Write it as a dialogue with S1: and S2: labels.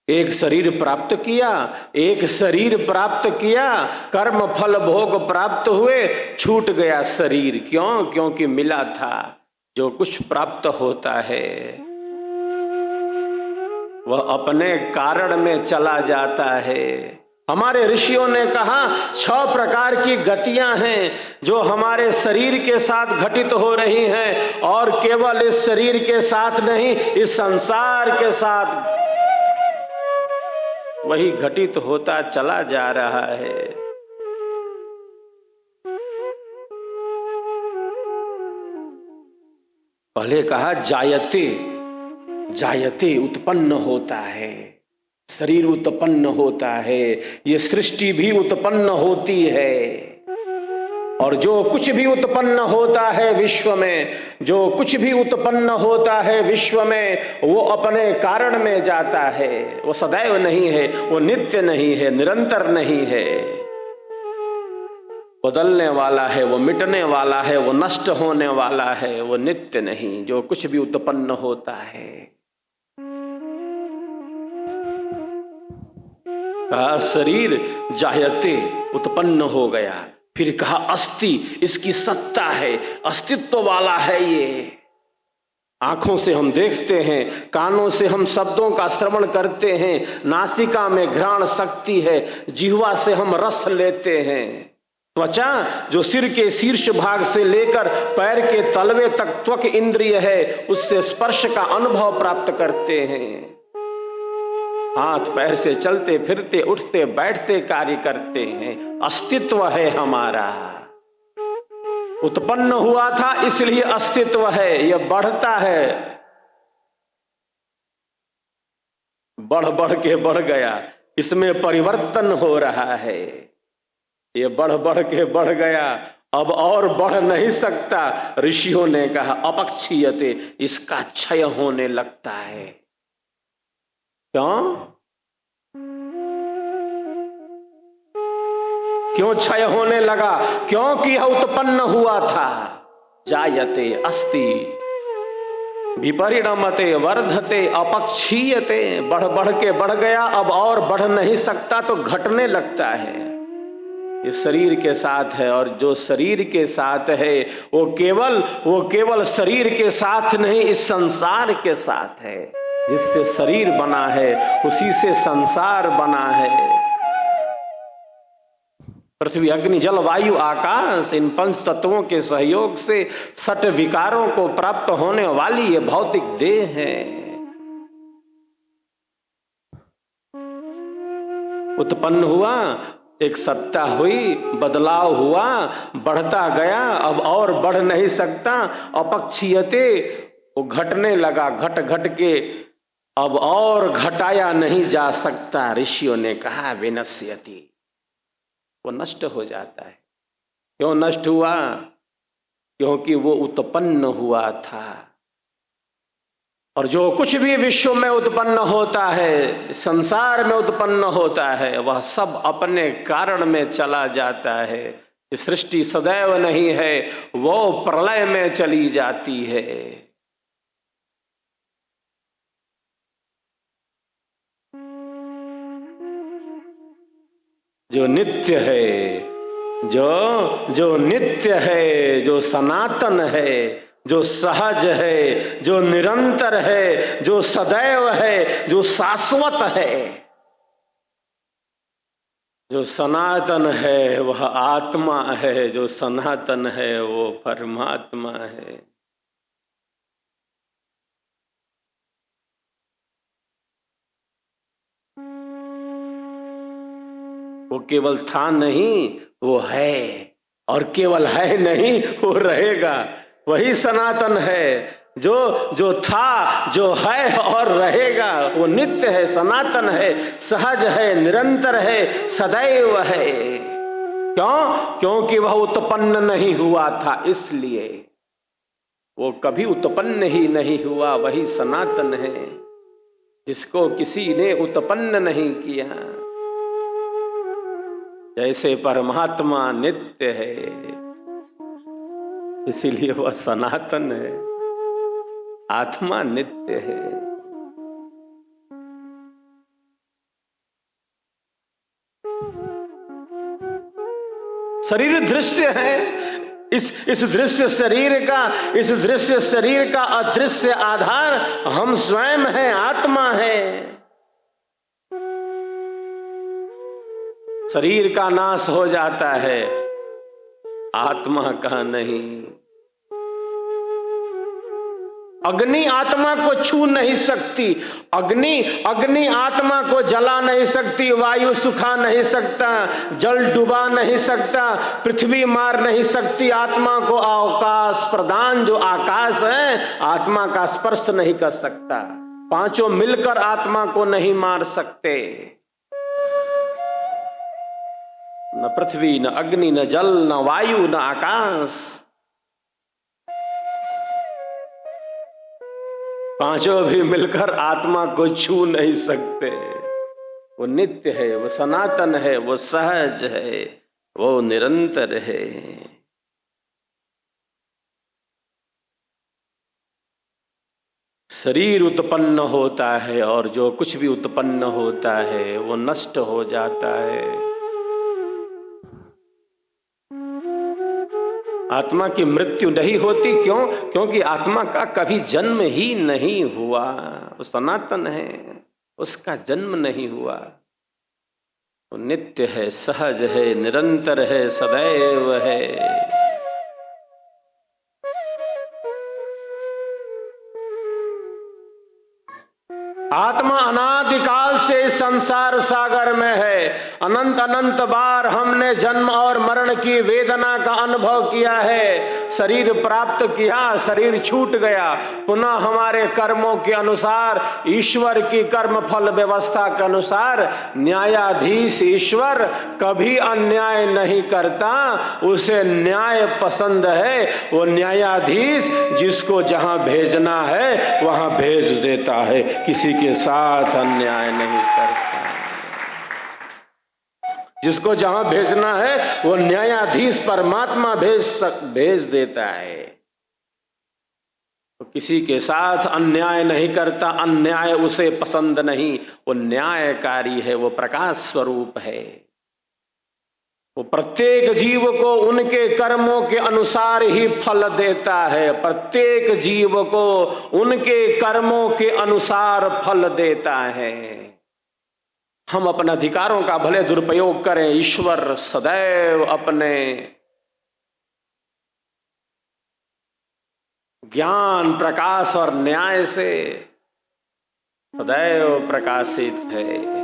S1: एक शरीर प्राप्त किया, एक शरीर प्राप्त किया, कर्म फल भोग प्राप्त हुए, छूट गया शरीर। क्यों? क्योंकि मिला था। जो कुछ प्राप्त होता है वह अपने कारण में चला जाता है। हमारे ऋषियों ने कहा 6 प्रकार की गतियां हैं जो हमारे शरीर के साथ घटित हो रही हैं, और केवल इस शरीर के साथ नहीं, इस संसार के साथ वही घटित होता चला जा रहा है। पहले कहा जायते, जायते उत्पन्न होता है, शरीर उत्पन्न होता है, ये सृष्टि भी उत्पन्न होती है। और जो कुछ भी उत्पन्न होता है विश्व में, जो कुछ भी उत्पन्न होता है विश्व में, वो अपने कारण में जाता है। वो सदैव नहीं है, वो नित्य नहीं है, निरंतर नहीं है, बदलने वाला है, वो मिटने वाला है, वो नष्ट होने वाला है, वो नित्य नहीं। जो कुछ भी उत्पन्न होता है, कहा शरीर जायते उत्पन्न हो गया। फिर कहा अस्ति, इसकी सत्ता है, अस्तित्व वाला है ये। आंखों से हम देखते हैं, कानों से हम शब्दों का श्रवण करते हैं, नासिका में घ्राण शक्ति है, जिह्वा से हम रस लेते हैं, त्वचा जो सिर के शीर्ष भाग से लेकर पैर के तलवे तक त्वक इंद्रिय है, उससे स्पर्श का अनुभव प्राप्त करते हैं। हाथ पैर से चलते फिरते उठते बैठते कार्य करते हैं। अस्तित्व है हमारा, उत्पन्न हुआ था इसलिए अस्तित्व है। यह बढ़ता है, बढ़ बढ़ के बढ़ गया, इसमें परिवर्तन हो रहा है। यह बढ़ बढ़ के बढ़ गया, अब और बढ़ नहीं सकता। ऋषियों ने कहा अपक्षीयते, इसका क्षय होने लगता है। क्यों? क्यों क्षय होने लगा? क्योंकि यह उत्पन्न हुआ था। जायते अस्ति विपरिणमते वर्धते अपक्षीयते, बढ़ बढ़ के बढ़ गया, अब और बढ़ नहीं सकता तो घटने लगता है। ये शरीर के साथ है, और जो शरीर के साथ है वो केवल शरीर के साथ नहीं, इस संसार के साथ है। जिससे शरीर बना है उसी से संसार बना है। पृथ्वी अग्नि जल वायु आकाश, इन 5 तत्वों के सहयोग से 6 विकारों को प्राप्त होने वाली ये भौतिक देह है। उत्पन्न हुआ, एक सत्ता हुई, बदलाव हुआ, बढ़ता गया, अब और बढ़ नहीं सकता। अपक्षीयते, वो घटने लगा, घट घट के अब और घटाया नहीं जा सकता। ऋषियों ने कहा विनश्यति, वो नष्ट हो जाता है। क्यों नष्ट हुआ? क्योंकि वो उत्पन्न हुआ था। और जो कुछ भी विश्व में उत्पन्न होता है, संसार में उत्पन्न होता है, वह सब अपने कारण में चला जाता है। सृष्टि सदैव नहीं है, वो प्रलय में चली जाती है। जो नित्य है, जो नित्य है, जो सनातन है, जो सहज है, जो निरंतर है, जो सदैव है, जो शाश्वत है, जो सनातन है वह आत्मा है, जो सनातन है वो परमात्मा है। वो केवल था नहीं, वो है, और केवल है नहीं, वो रहेगा। वही सनातन है, जो था, जो है और रहेगा। वो नित्य है, सनातन है, सहज है, निरंतर है, सदैव है। क्यों? क्योंकि वह उत्पन्न नहीं हुआ था, इसलिए वो कभी उत्पन्न ही नहीं हुआ। वही सनातन है, जिसको किसी ने उत्पन्न नहीं किया। जैसे परमात्मा नित्य है, इसीलिए वह सनातन है। आत्मा नित्य है। शरीर दृश्य है। इस दृश्य शरीर का अदृश्य आधार हम स्वयं हैं, आत्मा है। शरीर का नाश हो जाता है, आत्मा का नहीं। अग्नि आत्मा को छू नहीं सकती, अग्नि आत्मा को जला नहीं सकती, वायु सुखा नहीं सकता, जल डुबा नहीं सकता, पृथ्वी मार नहीं सकती। आत्मा को अवकाश प्रदान जो आकाश है, आत्मा का स्पर्श नहीं कर सकता। पांचों मिलकर आत्मा को नहीं मार सकते। न पृथ्वी, न अग्नि, न जल, न वायु, न आकाश, पांचों भी मिलकर आत्मा को छू नहीं सकते। वो नित्य है, वो सनातन है, वो सहज है, वो निरंतर है। शरीर उत्पन्न होता है और जो कुछ भी उत्पन्न होता है वो नष्ट हो जाता है। आत्मा की मृत्यु नहीं होती, क्यों? क्योंकि आत्मा का कभी जन्म ही नहीं हुआ। वो सनातन है, उसका जन्म नहीं हुआ। वो नित्य है, सहज है, निरंतर है, सदैव है। आत्मा अनादिकाल से इस संसार सागर में है। अनंत अनंत बार हमने जन्म और मरण की वेदना का अनुभव किया है। शरीर प्राप्त किया, शरीर छूट गया, पुनः हमारे कर्मों के अनुसार, ईश्वर की कर्म फल व्यवस्था के अनुसार न्यायाधीश ईश्वर कभी अन्याय नहीं करता। उसे न्याय पसंद है। वो न्यायाधीश जिसको जहां भेजना है वहां भेज देता है, किसी के साथ अन्याय नहीं करता। जिसको जहां भेजना है वो न्यायाधीश परमात्मा भेज देता है। तो किसी के साथ अन्याय नहीं करता, अन्याय उसे पसंद नहीं। वो न्यायकारी है, वो प्रकाश स्वरूप है। वो प्रत्येक जीव को उनके कर्मों के अनुसार ही फल देता है। प्रत्येक जीव को उनके कर्मों के अनुसार फल देता है। हम अपने अधिकारों का भले दुरुपयोग करें, ईश्वर सदैव अपने ज्ञान, प्रकाश और न्याय से सदैव प्रकाशित है।